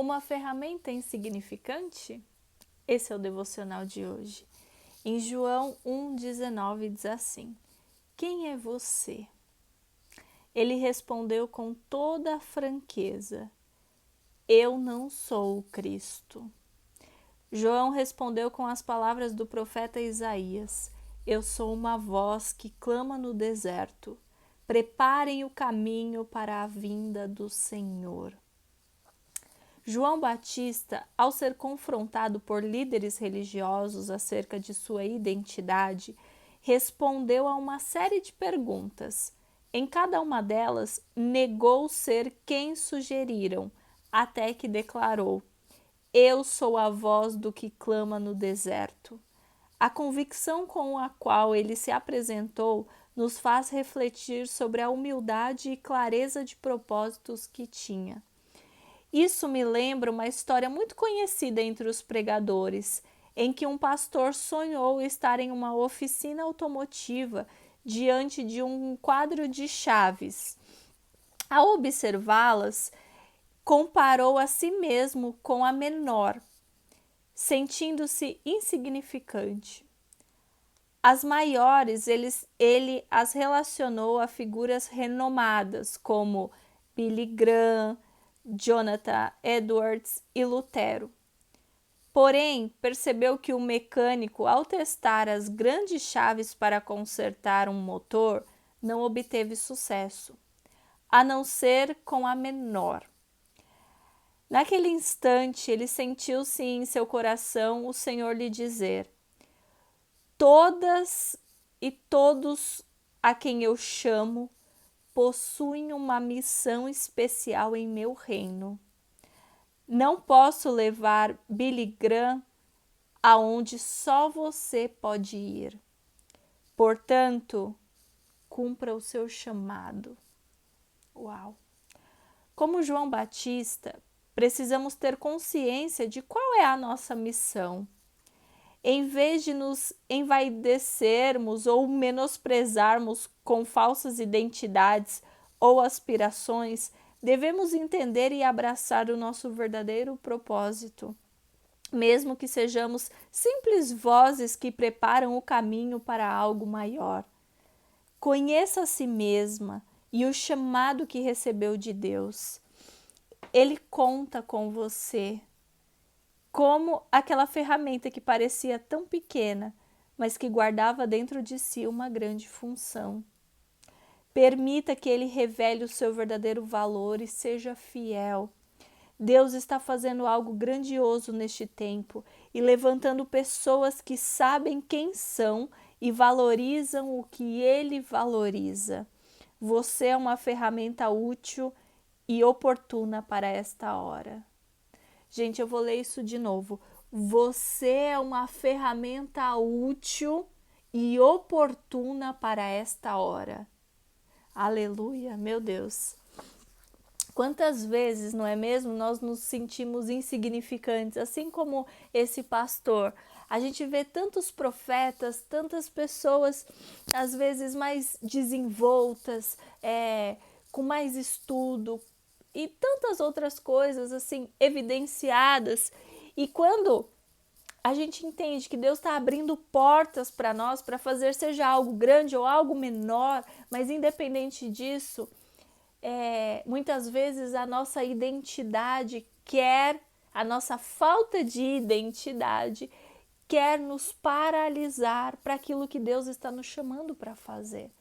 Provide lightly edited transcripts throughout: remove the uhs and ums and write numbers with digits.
uma ferramenta insignificante? Esse é o devocional de hoje. Em João 1,19 diz assim: Quem é você? Ele respondeu com toda a franqueza: Eu não sou o Cristo. João respondeu com as palavras do profeta Isaías: Eu sou uma voz que clama no deserto. Preparem o caminho para a vinda do Senhor. João Batista, ao ser confrontado por líderes religiosos acerca de sua identidade, respondeu a uma série de perguntas. Em cada uma delas, negou ser quem sugeriram, até que declarou: Eu sou a voz do que clama no deserto. A convicção com a qual ele se apresentou nos faz refletir sobre a humildade e clareza de propósitos que tinha. Isso me lembra uma história muito conhecida entre os pregadores, em que um pastor sonhou estar em uma oficina automotiva diante de um quadro de chaves. Ao observá-las, comparou a si mesmo com a menor, sentindo-se insignificante. As maiores ele as relacionou a figuras renomadas como Billy Graham, Jonathan Edwards e Lutero. Porém, percebeu que o mecânico, ao testar as grandes chaves para consertar um motor, não obteve sucesso, a não ser com a menor. Naquele instante, ele sentiu-se em seu coração o Senhor lhe dizer: Todas e todos a quem eu chamo possuem uma missão especial em meu reino. Não posso levar Billy Graham aonde só você pode ir. Portanto, cumpra o seu chamado. Uau! Como João Batista, precisamos ter consciência de qual é a nossa missão. Em vez de nos envaidecermos ou menosprezarmos com falsas identidades ou aspirações, devemos entender e abraçar o nosso verdadeiro propósito, mesmo que sejamos simples vozes que preparam o caminho para algo maior. Conheça a si mesma e o chamado que recebeu de Deus. Ele conta com você, como aquela ferramenta que parecia tão pequena, mas que guardava dentro de si uma grande função. Permita que ele revele o seu verdadeiro valor e seja fiel. Deus está fazendo algo grandioso neste tempo e levantando pessoas que sabem quem são e valorizam o que ele valoriza. Você é uma ferramenta útil e oportuna para esta hora. Gente, eu vou ler isso de novo. Você é uma ferramenta útil e oportuna para esta hora. Aleluia, meu Deus. Quantas vezes, não é mesmo, nós nos sentimos insignificantes, assim como esse pastor. A gente vê tantos profetas, tantas pessoas, às vezes mais desenvoltas, com mais estudo e tantas outras coisas, assim, evidenciadas. E quando a gente entende que Deus está abrindo portas para nós, para fazer seja algo grande ou algo menor, mas independente disso, muitas vezes a nossa identidade a nossa falta de identidade quer nos paralisar para aquilo que Deus está nos chamando para fazer.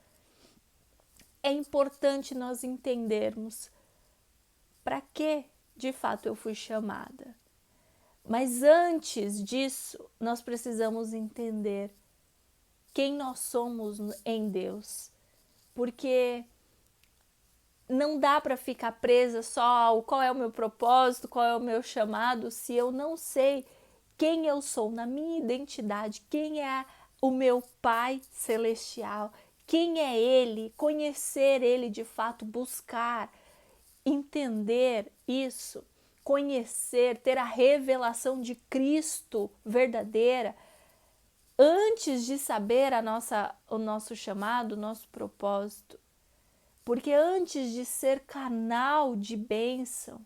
É importante nós entendermos para que de fato eu fui chamada. Mas antes disso, nós precisamos entender quem nós somos em Deus. Porque não dá para ficar presa só ao qual é o meu propósito, qual é o meu chamado, se eu não sei quem eu sou na minha identidade, quem é o meu Pai Celestial, quem é Ele, conhecer Ele de fato, buscar, entender isso, conhecer, ter a revelação de Cristo verdadeira, antes de saber o nosso chamado, o nosso propósito. Porque antes de ser canal de bênção,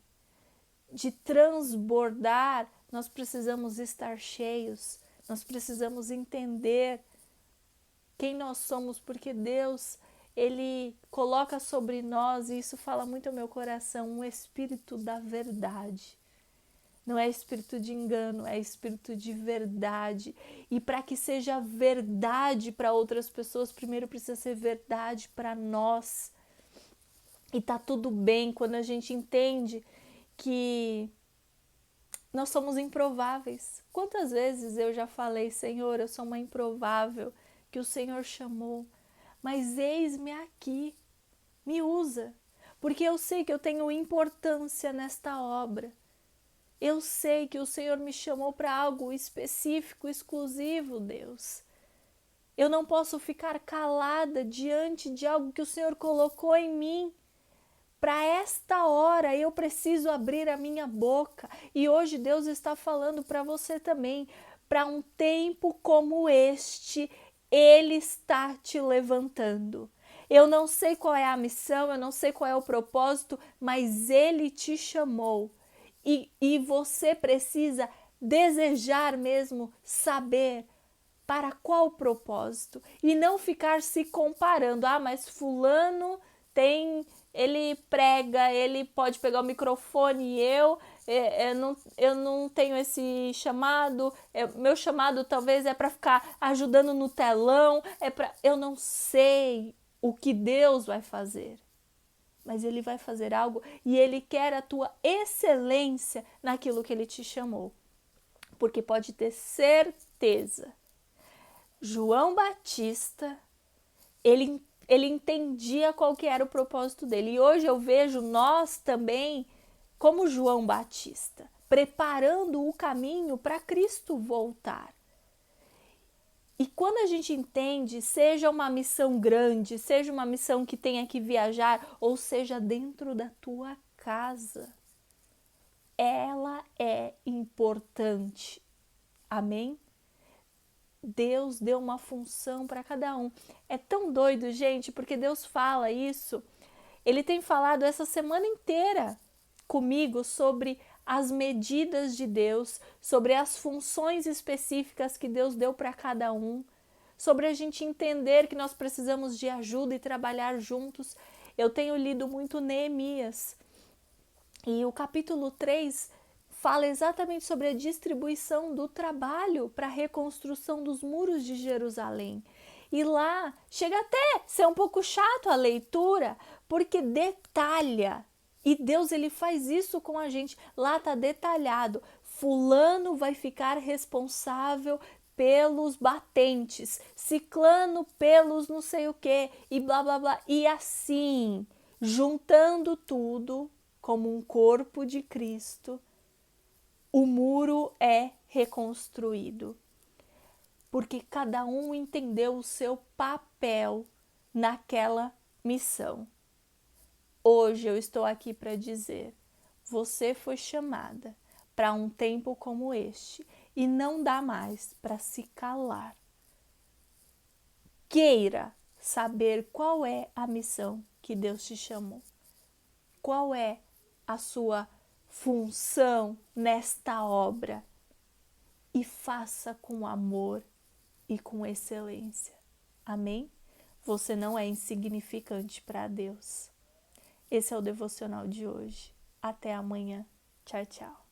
de transbordar, nós precisamos estar cheios, nós precisamos entender quem nós somos, porque Deus, Ele coloca sobre nós, e isso fala muito ao meu coração, um espírito da verdade. Não é espírito de engano, é espírito de verdade. E para que seja verdade para outras pessoas, primeiro precisa ser verdade para nós. E tá tudo bem quando a gente entende que nós somos improváveis. Quantas vezes eu já falei, Senhor, eu sou uma improvável, que o Senhor chamou, mas eis-me aqui, me usa, porque eu sei que eu tenho importância nesta obra. Eu sei que o Senhor me chamou para algo específico, exclusivo, Deus. Eu não posso ficar calada diante de algo que o Senhor colocou em mim. Para esta hora eu preciso abrir a minha boca. E hoje Deus está falando para você também. Para um tempo como este, Ele está te levantando. Eu não sei qual é a missão, eu não sei qual é o propósito, mas Ele te chamou. E você precisa desejar mesmo saber para qual propósito. E não ficar se comparando. Ah, mas fulano ele prega, ele pode pegar o microfone e eu não tenho esse chamado, meu chamado talvez é para ficar ajudando no telão, eu não sei o que Deus vai fazer. Mas Ele vai fazer algo e Ele quer a tua excelência naquilo que Ele te chamou. Porque pode ter certeza, João Batista, ele entendia qual que era o propósito dele. E hoje eu vejo nós também como João Batista, preparando o caminho para Cristo voltar. E quando a gente entende, seja uma missão grande, seja uma missão que tenha que viajar, ou seja dentro da tua casa, ela é importante. Amém? Deus deu uma função para cada um. É tão doido, gente, porque Deus fala isso. Ele tem falado essa semana inteira comigo sobre as medidas de Deus, sobre as funções específicas que Deus deu para cada um, sobre a gente entender que nós precisamos de ajuda e trabalhar juntos. Eu tenho lido muito Neemias e o capítulo 3 fala exatamente sobre a distribuição do trabalho para a reconstrução dos muros de Jerusalém. E lá chega até ser um pouco chato a leitura, porque detalha. E Deus, ele faz isso com a gente. Lá está detalhado. Fulano vai ficar responsável pelos batentes, ciclano pelos não sei o que, e blá blá blá. E assim, juntando tudo como um corpo de Cristo, o muro é reconstruído. Porque cada um entendeu o seu papel naquela missão. Hoje eu estou aqui para dizer, você foi chamada para um tempo como este e não dá mais para se calar. Queira saber qual é a missão que Deus te chamou. Qual é a sua função nesta obra? E faça com amor e com excelência. Amém? Você não é insignificante para Deus. Esse é o devocional de hoje. Até amanhã. Tchau, tchau.